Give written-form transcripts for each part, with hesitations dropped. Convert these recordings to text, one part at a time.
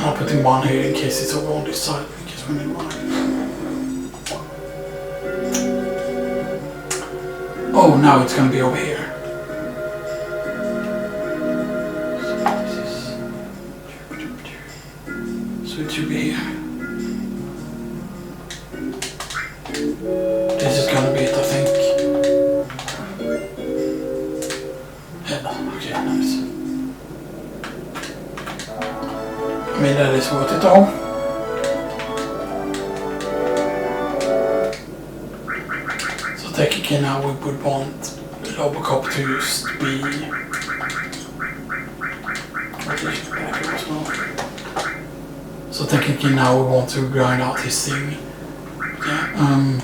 I'm putting one here in case it's over on this side, in case we need one. Oh, now it's gonna be over here. So it should be here. This is gonna be it, I think. Yeah, okay, nice. I mean, that is worth it all. So technically now we would want Robocop to just be... So technically now we want to grind out his thing. Yeah,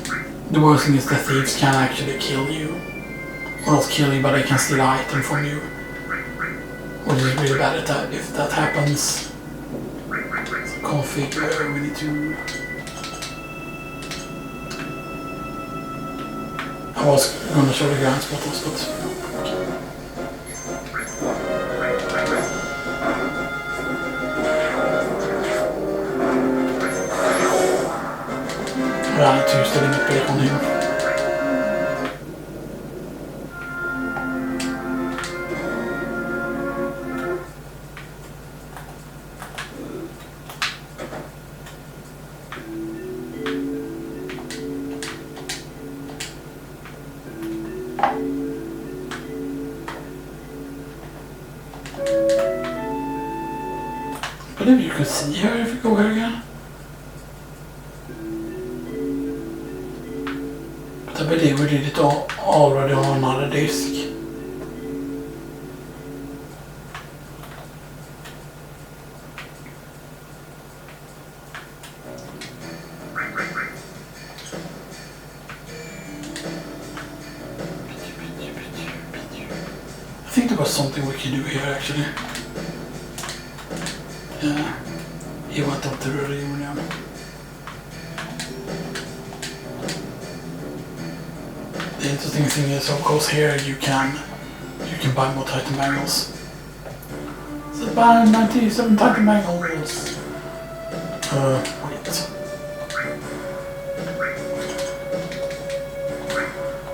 the worst thing is that thieves can actually kill you. Or not kill you, but they can steal an item from you. Which is really bad at that, if that happens. So config, we need to... I was gonna show the grind spotters, but... I need to use the limit break on him. I believe you can see her if you go here again. But I believe we did it already on another disk. I think there was something we can do here actually. Yeah, he went up to the reunion. The interesting thing is, of course, here you can buy more Titan bangles. So buy 97 Titan bangles. Wait.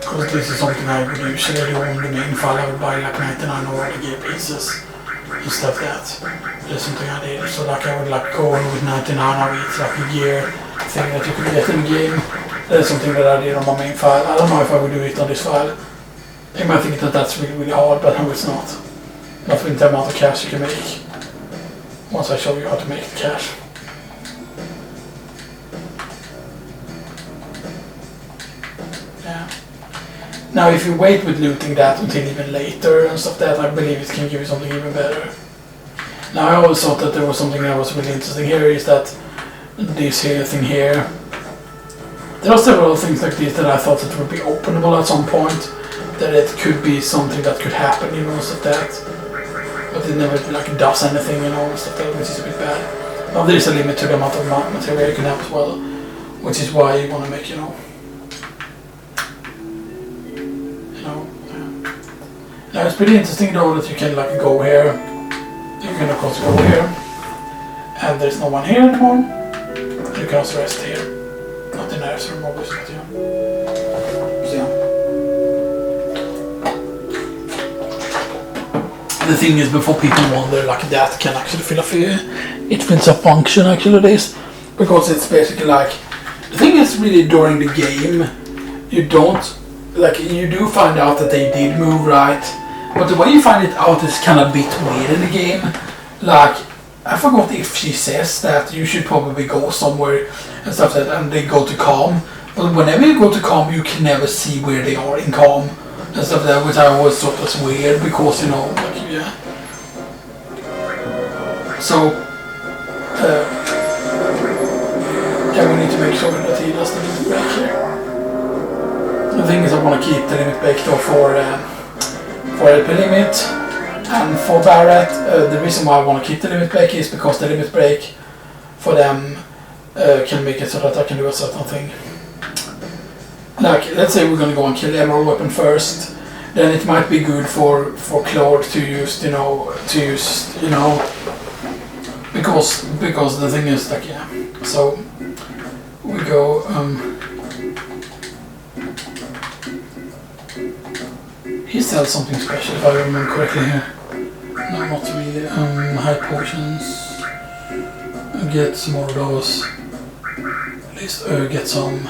Because this is something I would usually do on the main file. I would buy like 99 or the gear pieces and stuff like that. That's something I did. So like I would like go on with 99 of each like a gear thing that you could get in the game. That's something that I did on my main file. I don't know if I would do it on this file. You might think that that's really, really hard, but no, it's not. Not with the amount of cash you can make. Once I show you how to make the cash. Yeah. Now if you wait with looting that until even later and stuff like that, I believe it can give you something even better. Now I always thought that there was something that was really interesting here, is that this here thing here. There are several things like this that I thought that would be openable at some point, that it could be something that could happen, you know, and stuff like that. But it never like does anything, you know, and stuff like that, which is a bit bad. Now there is a limit to the amount of material you can have as well, which is why you want to make, you know. Now it's pretty interesting though that you can like go here. You can of course go here, and there's no one here anymore. You can also rest here. Not in there, so obviously, but yeah. So yeah. The thing is, before people wonder, like that can actually fill up it fills a function actually this, because it's basically like, the thing is really during the game, you don't, like you do find out that they did move right, but the way you find it out is kind of a bit weird in the game. Like, I forgot if she says that you should probably go somewhere and stuff like that, and they go to calm. But whenever you go to calm, you can never see where they are in calm and stuff like that, which I always thought was weird because, you know, like, yeah. So, yeah, we need to make sure that he does the limit break here. The thing is, I want to keep the limit break though for LP limit. And for Barrett, the reason why I want to keep the limit break is because the limit break for them can make it so that I can do a certain thing. Like, let's say we're going to go and kill the Emerald Weapon first, then it might be good for Claude to use, because because the thing is like, yeah, so we go he sells something special if I remember correctly here. No, not really. High potions. Get some more of those. At least get some.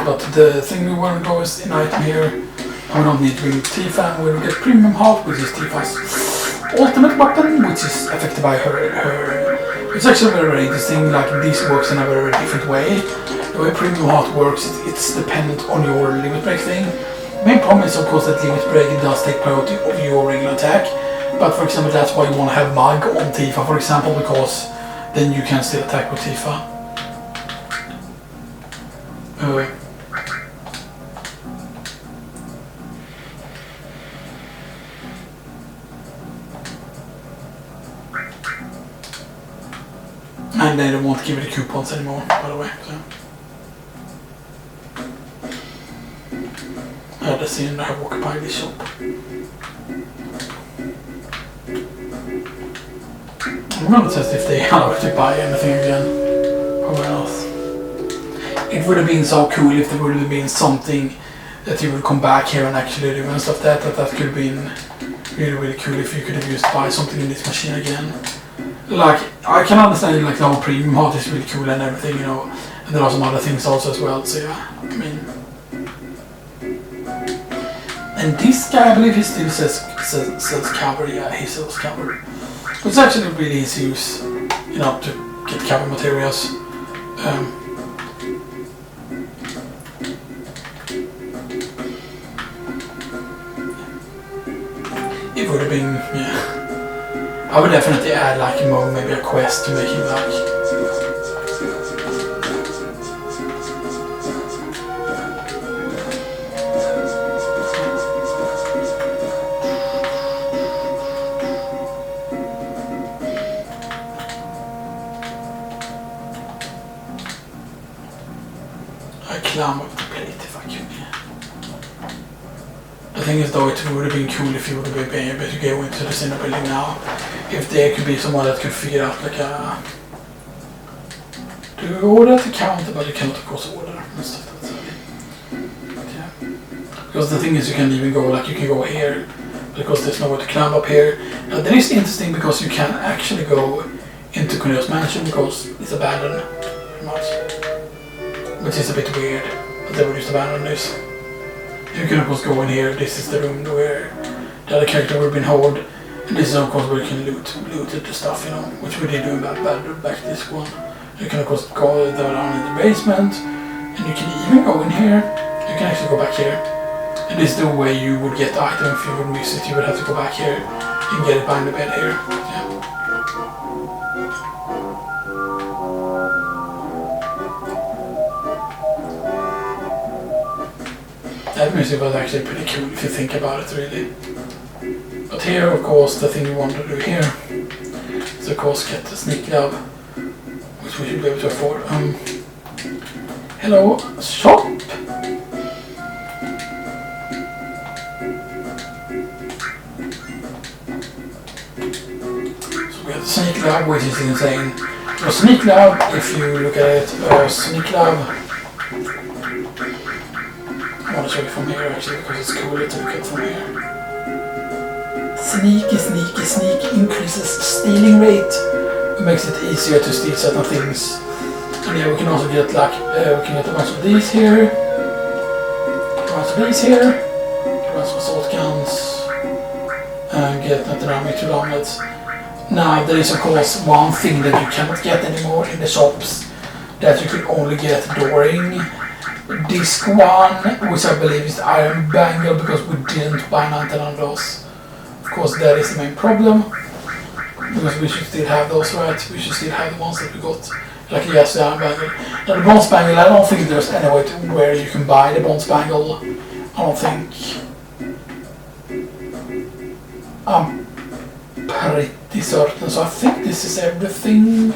But the thing we want to go is in item here. We don't need to bring Tifa. We'll get premium heart, which is Tifa's ultimate weapon, which is affected by her. It's actually very interesting. Like this works in a very different way. The way premium heart works, it's dependent on your limit break thing. The main problem is of course that limit break does take priority of your regular attack. But for example, that's why you want to have Mag on Tifa, for example, because then you can still attack with Tifa. And they don't want to give it the coupons anymore, by the way. So. Let's see, and I walk by this shop. I'm gonna test if they allow to buy anything again. Or else. It would have been so cool if there would have been something that you would come back here and actually do and stuff. That could have been really cool if you could have used to buy something in this machine again. Like, I can understand like the whole premium heart is really cool and everything, you know, and there are some other things also as well, so yeah, I mean. And this guy, I believe he still sells cover, yeah, he sells cover. It's actually really easy to use, you know, to get cover materials. It would have been, yeah. I would definitely add like maybe a quest to make him like. I climb up the plate if I could. The thing is though, it would have been cool if you would have been able to go into the cinema building now. If there could be someone that could figure out like a... Do you order to counter, but you cannot of course order and stuff like that. Yeah. Because the thing is you can even go, like you can go here, because there's nowhere to climb up here. Now that is interesting because you can actually go into Cornelius Mansion because it's abandoned, pretty much. Which is a bit weird, but they would just abandon this. You can of course go in here, this is the room where the other character would have been held. And this is of course where you can loot the stuff, you know, which we did do back to this one. You can of course go down in the basement, and you can even go in here. You can actually go back here. And this is the way you would get the item if you would miss it. You would have to go back here and get it behind the bed here. Yeah. That music was actually pretty cool if you think about it, really. But here, of course, the thing we want to do here is, of course, get the sneak glove, which we should be able to afford. Hello, shop! So we have the sneak glove, which is insane. So sneak glove, if you look at it, sneak glove. I want to show you from here actually, because it's cooler to look at from here. Sneaky increases stealing rate. It makes it easier to steal certain things. And yeah, we can also get like, we can get a bunch of these here. A bunch of these here. A bunch of assault guns. And get anti-damage to helmets. Now there is of course one thing that you cannot get anymore in the shops. That you could only get during disc 1, which I believe is the Iron Bangle, because we didn't buy 99 of those. Of course, that is the main problem, because we should still have those, right? We should still have the ones that we got. Like, yes, the Iron Bangle. Now, the Bronze Bangle, I don't think there's any way to where you can buy the Bronze Bangle. I don't think. I'm pretty certain, so I think this is everything.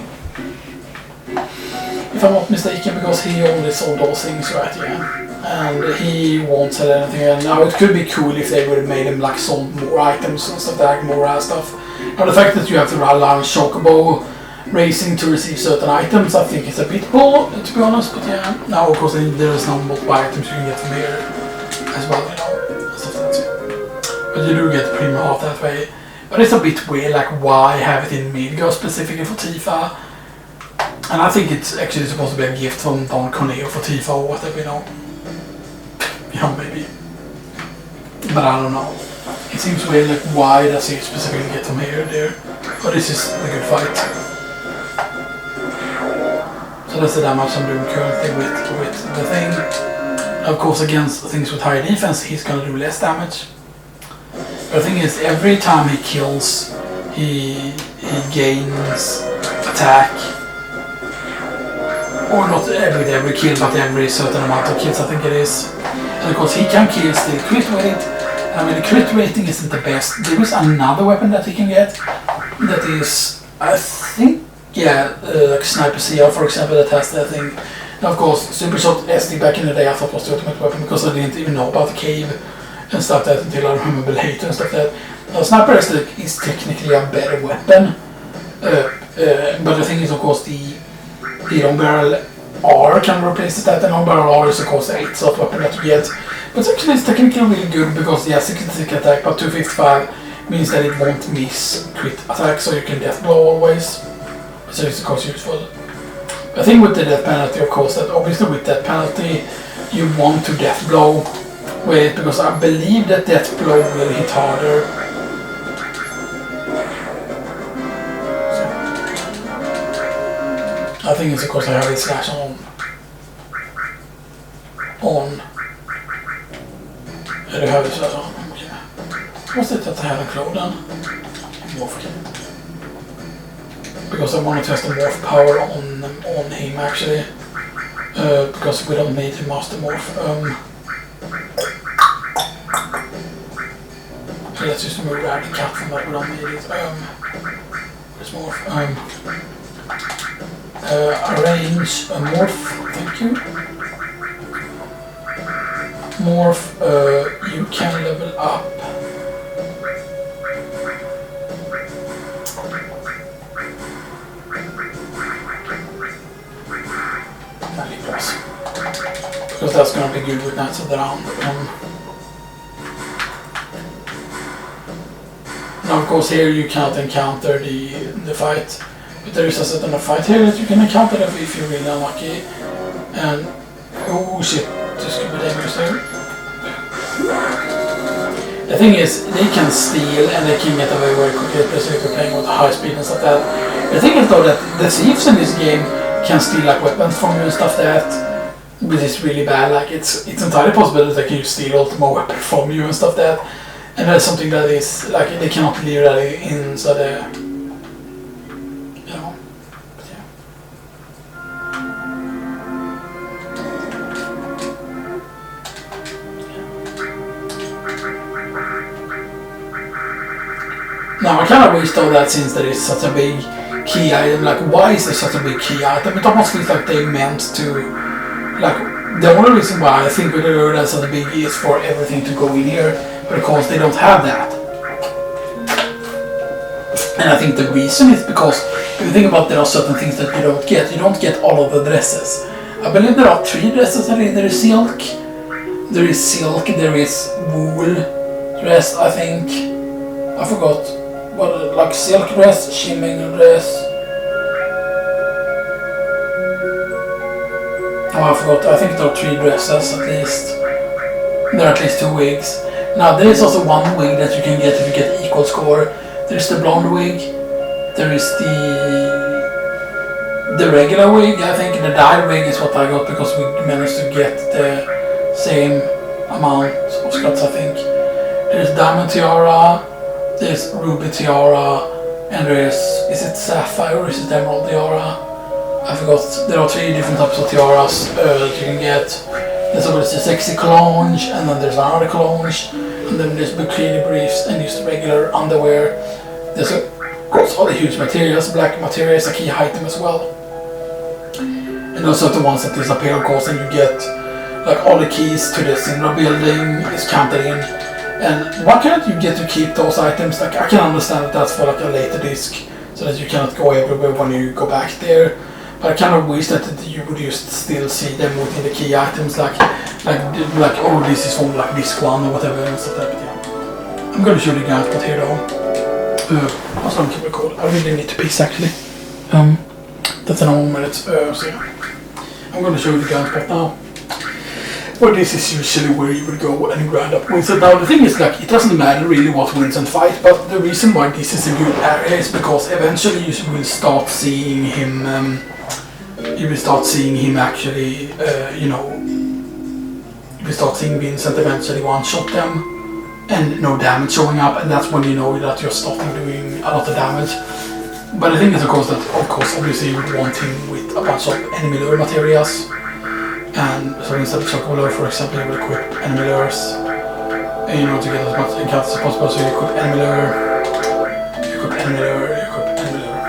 If I'm not mistaken, because he only sold those things, right? Yeah. and he won't sell anything. And now it could be cool if they would have made him like sold more items and stuff like more stuff. And the fact that you have to rely on Chocobo racing to receive certain items, I think it's a bit bull, to be honest. But yeah, now of course there is no multiple items you can get from here as well, you know, stuff like that. But you do get the premium off that way. But it's a bit weird, like why have it in Midgard specifically for Tifa? And I think it's actually supposed to be a gift from Don Corneo for Tifa or whatever, you know. You know, maybe. But I don't know. It seems weird, like why does he specifically get from here or there? But this is a good fight. So that's the damage I'm doing currently with the thing. Of course, against things with higher defense, he's gonna do less damage. But the thing is, every time he kills, he gains attack. Or not every kill, but every certain amount of kills, I think it is. And of course, he can kill still crit rate. I mean, the crit rating isn't the best. There is another weapon that he can get that is, I think, yeah, like Sniper CR, for example, that has that thing. And of course, Super Shot SD back in the day I thought was the ultimate weapon because I didn't even know about the cave and stuff that until I remember later and stuff that. Sniper SD is technically a better weapon, but the thing is, of course, the long barrel R can replace that, and long barrel R is of course the 8-slot weapon that you get. But actually it's technically really good because the 66 attack but 255 means that it won't miss crit attack, so you can death blow always. So it's of course useful. The thing with the death penalty, of course, that obviously with that penalty you want to death blow with it because I believe that death blow will hit harder. I think it's because I have it slash on. I do have it slash on. Okay. What's it that I haven't cloned then? Morph. Because I want to test the morph power on him actually. Because we don't need to master morph. Let's just remove the cat from that, we don't need it. Where's morph? Arrange a morph, thank you. Morph, you can level up. Because that's gonna be good with Knights of the Round. Now of course here you cannot encounter the fight. But there is a certain fight here that you can encounter if you're really unlucky. And oh shit, this could be dangerous there. The thing is, they can steal and they can get away very quickly, especially if you're playing with high speed and stuff like that. The thing is though that the thieves in this game can steal like weapons from you and stuff like that. Which is really bad, like it's entirely possible that they can steal ultimate weapon from you and stuff like that. And that's something that is, like, they cannot leave that in, so they... Now I kind of wish though that since there is such a big key item, like why is there such a big key item? It almost feels like they meant to, like the only reason why I think we do that such a big is for everything to go in here, because they don't have that. And I think the reason is because if you think about there are certain things that you don't get all of the dresses. I believe there are 3 dresses, there is silk, there is wool dress, I think, I forgot. What, like silk dress, shimming dress. Oh, I forgot. I think there are 3 dresses at least. There are at least 2 wigs. Now there is also 1 wig that you can get if you get equal score. There is the blonde wig. There is the regular wig. I think the dyed wig is what I got because we managed to get the same amount of slots. I think there is diamond tiara. There's ruby tiara, and there is it sapphire or is it emerald tiara? I forgot. There are 3 different types of tiaras that you can get. There's always the sexy cologne, and then there's another cologne, and then there's bikini briefs and just regular underwear. There's of course all the huge materials. Black material is a key item as well. And those are the ones that disappear, of course, and you get like all the keys to the Syndra building is counted in. And why can't you get to keep those items? Like, I can understand that that's for like a later disc, so that you cannot go everywhere when you go back there. But I kind of wish that you would just still see them within the key items, like oh, this is from like disc 1 or whatever and stuff like that. Yeah. I'm gonna show you guys what here though. Also, I can record. I really need to piss actually. That's in a moment. So I'm gonna show you the gun spot now. Well, this is usually where you would go and grind up Vincent. Now the thing is, like, it doesn't matter really what Vincent fight, but the reason why this is a good area is because eventually you will start seeing him. You will start seeing him actually, you know. You will start seeing Vincent eventually one-shot them, and no damage showing up, and that's when you know that you're starting doing a lot of damage. But the thing is, of course, obviously you would want him with a bunch of enemy lure materials. And so instead of chocolate lure, for example, you would equip enemy lures, and you know, to get as much encounters as possible. So you equip enemy lure, you equip enemy lure, you equip enemy lure.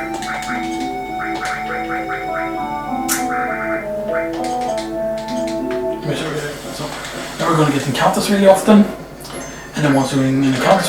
Let me show you. So now we're going to get encounters really often, and then once you're in encounters